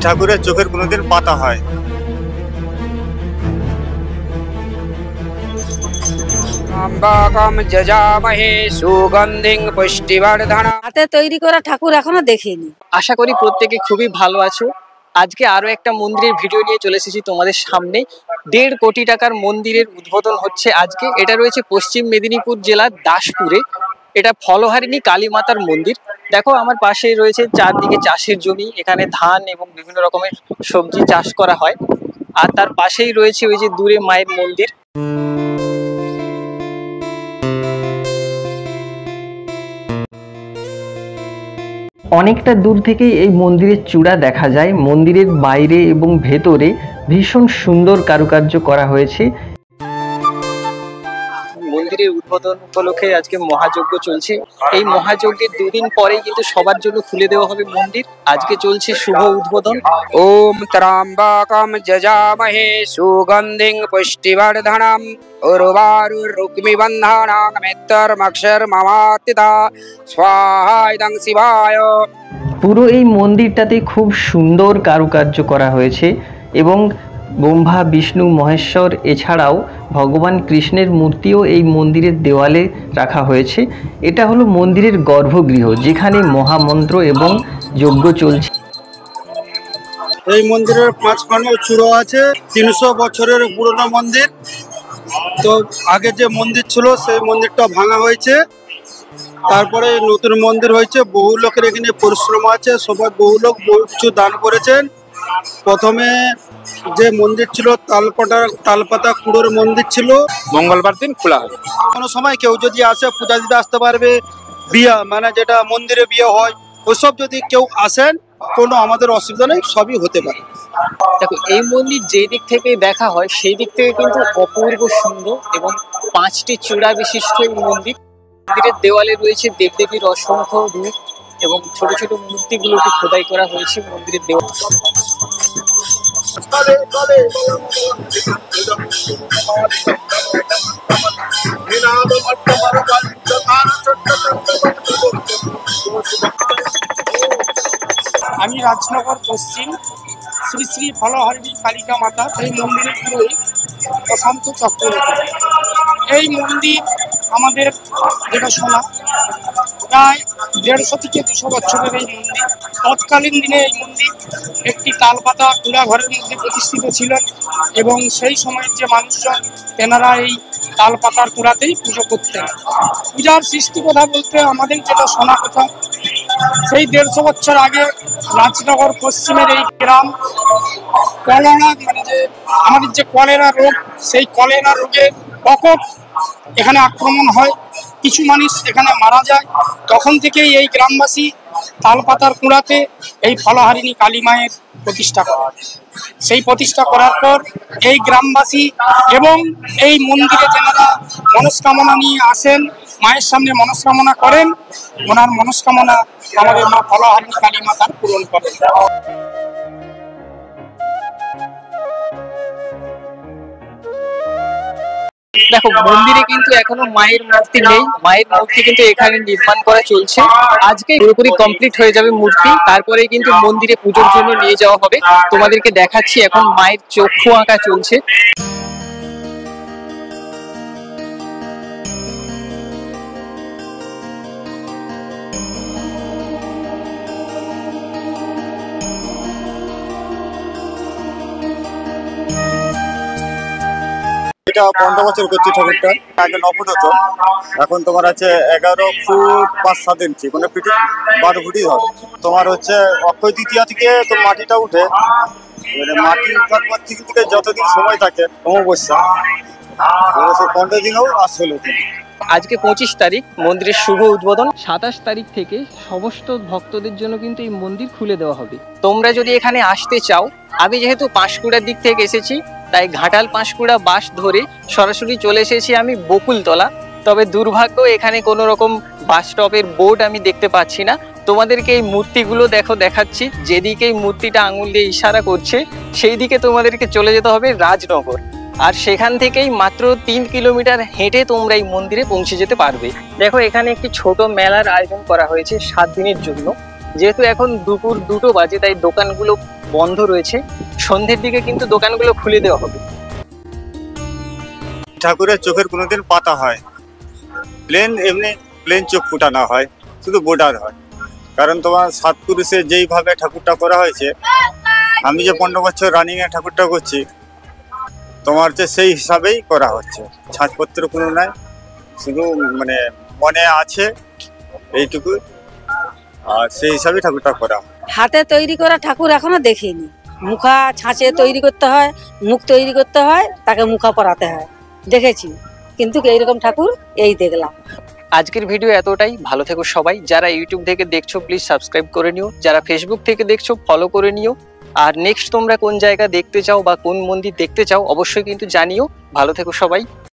ঠাকুরের চোখের কোনোদিন পাতা হয়। হাতে তৈরি করা ঠাকুর এখনো দেখিনি। আশা করি প্রত্যেকে খুবই ভালো আছো। আজকে আরো একটা মন্দিরের ভিডিও নিয়ে চলে এসেছি তোমাদের সামনে। 1.5 কোটি টাকার মন্দিরের উদ্বোধন হচ্ছে আজকে। এটা রয়েছে পশ্চিম মেদিনীপুর জেলার দাসপুরে। এটা ফলহারিণী কালী মাতার মন্দির। দেখো আমার পাশে রয়েছে চারদিকে চাষের জমি, এখানে ধান এবং বিভিন্ন রকমের সবজি চাষ করা হয়। আর তার পাশেই রয়েছে ওই যে দূরে মায়ের মন্দির। অনেকটা দূর থেকেই এই মন্দিরের চূড়া দেখা যায়। মন্দিরের বাইরে এবং ভেতরে ভীষণ সুন্দর কারুকার্য করা হয়েছে। মন্দিরের উদ্বোধন উপলক্ষে আজকে মহাযজ্ঞ চলছে। এই মহাযজ্ঞের 2 দিন পরেই কিন্তু সবার জন্য খুলে দেওয়া হবে মন্দির। আজকে চলছে শুভ উদ্বোধন। ওম ত্র্যম্বকম যজামহে সুগন্ধিং পুষ্টিবর্ধনম উর্বারুরুগ্মিবন্ধানাং মিত্তর্মক্ষরমমাত্তিতা স্বাহা ইদং শিবায়। পুরো এই মন্দিরটাতে খুব সুন্দর কারুকার্য করা হয়েছে এবং ব্রহ্মা, বিষ্ণু, মহেশ্বর এছাড়াও ভগবান কৃষ্ণের মূর্তিও এই মন্দিরের দেওয়ালে রাখা হয়েছে। এটা হলো মন্দিরের গর্ভগৃহ, যেখানে মহামন্ত্র এবং যজ্ঞ চলছে। এই মন্দিরের 5খানা চূড়া আছে। 300 বছরের পুরনো মন্দির। তো আগে যে মন্দির ছিল সেই মন্দিরটা ভাঙা হয়েছে, তারপরে নতুন মন্দির হয়েছে। বহু লোকের এখানে পরিশ্রম আছে, সবাই বহু লোক বহু কিছু দান করেছেন। প্রথমে যে মন্দির ছিল তালপাতা কুড়োর মন্দির ছিল। মঙ্গলবার দিন খোলা হবে। কোনো সময় কেউ যদি আসে পূজা দিতে আসতে পারবে। বিয়া মানে যেটা মন্দিরে বিয়ে হয় ওইসব যদি কেউ আসেন কোনো আমাদের অসুবিধা নেই, সবই হতে পারে। দেখো এই মন্দির যে দিক থেকে দেখা হয় সেই দিক থেকে কিন্তু অপূর্ব সুন্দর এবং 5টি চূড়া বিশিষ্ট এই মন্দির। মন্দিরের দেওয়ালে রয়েছে দেবদেবীর অসংখ্য রূপ এবং ছোট ছোট মূর্তিগুলোকে খোদাই করা হয়েছে মন্দিরের দেওয়ালে। আমি রাজনগর পশ্চিম শ্রী শ্রী ফলহারিণী কালিকা মাতা এই মন্দিরের পুরোহিত প্রশান্ত চক্রবর্তী। এই মন্দির আমাদের যেটা শোনা প্রায় 150 থেকে 200 বছরের এই মন্দির। তৎকালীন দিনে এই মন্দির একটি তালপাতা কুড়া ঘরের মধ্যে প্রতিষ্ঠিত ছিলেন এবং সেই সময়ের যে মানুষজন তেনারা এই তালপাতার কুড়াতেই পুজো করতেন। পূজার সৃষ্টি কথা বলতে আমাদের যেটা শোনা কথা, সেই 150 বছর আগে রাজনগর পশ্চিমের এই গ্রাম কলেরা মানে যে আমাদের যে কলেরা রোগ, সেই কলেরা রোগের প্রকোপ এখানে আক্রমণ হয়, কিছু মানুষ এখানে মারা যায়। তখন থেকেই এই গ্রামবাসী তালপাতার কুড়াতে এই ফলহারিণী কালী মায়ের প্রতিষ্ঠা করে। সেই প্রতিষ্ঠা করার পর এই গ্রামবাসী এবং এই মন্দিরে যারা মনস্কামনা নিয়ে আসেন, মায়ের সামনে মনস্কামনা করেন, ওনার মনস্কামনা আমাদের মা ফলহারিণী কালী মাতার পূরণ করেন। দেখো মন্দিরে কিন্তু এখনো মায়ের মূর্তি নেই। মায়ের মূর্তি কিন্তু এখানে নির্মাণ করা চলছে। আজকে পুরোপুরি কমপ্লিট হয়ে যাবে মূর্তি, তারপরে কিন্তু মন্দিরে পুজোর জন্য নিয়ে যাওয়া হবে। তোমাদেরকে দেখাচ্ছি এখন মায়ের চক্ষু আঁকা চলছে। এটা 15 বছর করছি ঠাকুরটা। আগে 9 ফুট হতো, এখন তোমার আছে 11 ফুট 5-7 ইঞ্চি, মানে ফিটে 12 ফুটই হবে। তোমার হচ্ছে অক্ষয় তৃতীয়া থেকে তো মাটিটা উঠে, মাটি উঠার পর থেকে যতদিন সময় থাকে অমাবস্যা 15 দিনেও আসলে। আজকে 25 তারিখ মন্দিরের শুভ উদ্বোধন। 27 তারিখ থেকে সমস্ত ভক্তদের জন্য কিন্তু এই মন্দির খুলে দেওয়া হবে। তোমরা যদি এখানে আসতে চাও, আমি যেহেতু পাঁশকুড়ার দিক থেকে এসেছি তাই ঘাটাল পাঁশকুড়া বাস ধরে সরাসরি চলে এসেছি আমি বকুলতলা। তবে দুর্ভাগ্য এখানে কোনো রকম বাস স্টপের বোর্ড আমি দেখতে পাচ্ছি না। তোমাদেরকে এই মূর্তিগুলো দেখাচ্ছি, যেদিকে এই মূর্তিটা আঙুল দিয়ে ইশারা করছে সেই দিকে তোমাদেরকে চলে যেতে হবে রাজনগর। আর সেখান থেকেই মাত্র 3 কিলোমিটার হেঁটে তোমরা এই মন্দিরে পৌঁছে যেতে পারবে। দেখো এখানে একটি ছোট মেলার আয়োজন করা হয়েছে 7 দিনের জন্য। যেহেতু এখন দুপুর 2টো বাজে, তাই দোকানগুলো বন্ধ রয়েছে। সন্ধ্যের দিকে কিন্তু দোকানগুলো খুলে দেওয়া হবে। ঠাকুরের চোখের কোনোদিন পাতা হয়, এমনি প্লেন চোখ ফুটানো হয়, শুধু বর্ডার হয়। কারণ তোমার সাত পুরুষে যেইভাবে ঠাকুরটা করা হয়েছে, আমি যে 15 বছর রানিংয়ে ঠাকুরটা করছি, তোমার হচ্ছে সেই হিসাবেই করা হচ্ছে। ছাঁচপত্র কোনো নাই, শুধু মানে মনে আছে এইটুকু, আর সেই হিসাবেই ঠাকুরটা করা হয়। হাতে তৈরি করা ঠাকুর এখনো দেখিনি। মুখা ছাঁচে তৈরি করতে হয়, মুখ তৈরি করতে হয়, তাকে মুখা পরাতে হয়, দেখেছি। কিন্তু এইরকম ঠাকুর এই দেখলাম। আজকের ভিডিও এতটাই। ভালো থেকো সবাই। যারা ইউটিউব থেকে দেখছো প্লিজ সাবস্ক্রাইব করে নিও, যারা ফেসবুক থেকে দেখছো ফলো করে নিও। আর নেক্সট তোমরা কোন জায়গা দেখতে চাও বা কোন মন্দির দেখতে চাও অবশ্যই কিন্তু জানিও। ভালো থেকো সবাই।